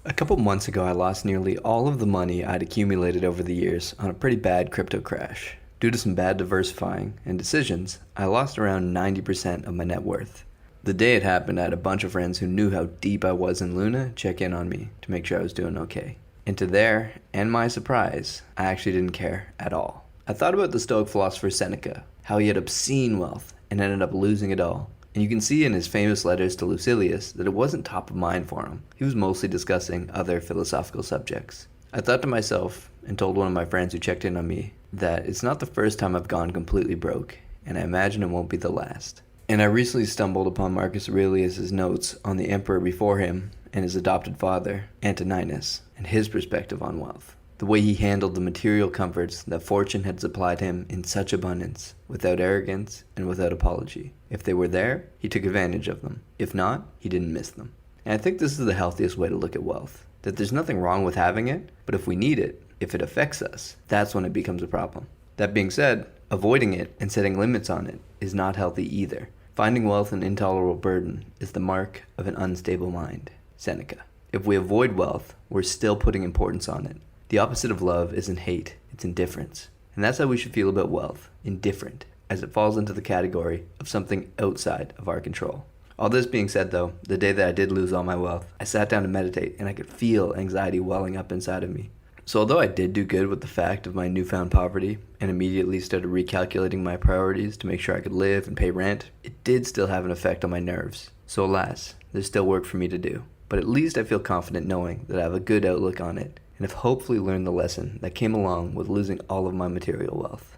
A couple months ago, I lost nearly all of the money I'd accumulated over the years on a pretty bad crypto crash. Due to some bad diversifying and decisions, I lost around 90% of my net worth. The day it happened, I had a bunch of friends who knew how deep I was in Luna check in on me to make sure I was doing okay. And to their and my surprise, I actually didn't care at all. I thought about the Stoic philosopher Seneca, how he had obscene wealth and ended up losing it all. And you can see in his famous letters to Lucilius that it wasn't top of mind for him. He was mostly discussing other philosophical subjects. I thought to myself, and told one of my friends who checked in on me, that it's not the first time I've gone completely broke, and I imagine it won't be the last. And I recently stumbled upon Marcus Aurelius' notes on the emperor before him and his adopted father, Antoninus, and his perspective on wealth. The way he handled the material comforts that fortune had supplied him in such abundance, without arrogance and without apology. If they were there, he took advantage of them. If not, he didn't miss them. And I think this is the healthiest way to look at wealth. That there's nothing wrong with having it, but if we need it, if it affects us, that's when it becomes a problem. That being said, avoiding it and setting limits on it is not healthy either. Finding wealth an intolerable burden is the mark of an unstable mind. Seneca. If we avoid wealth, we're still putting importance on it. The opposite of love isn't hate, it's indifference. And that's how we should feel about wealth, indifferent, as it falls into the category of something outside of our control. All this being said though, the day that I did lose all my wealth, I sat down to meditate and I could feel anxiety welling up inside of me. So although I did do good with the fact of my newfound poverty and immediately started recalculating my priorities to make sure I could live and pay rent, it did still have an effect on my nerves. So alas, there's still work for me to do. But at least I feel confident knowing that I have a good outlook on it and have hopefully learned the lesson that came along with losing all of my material wealth.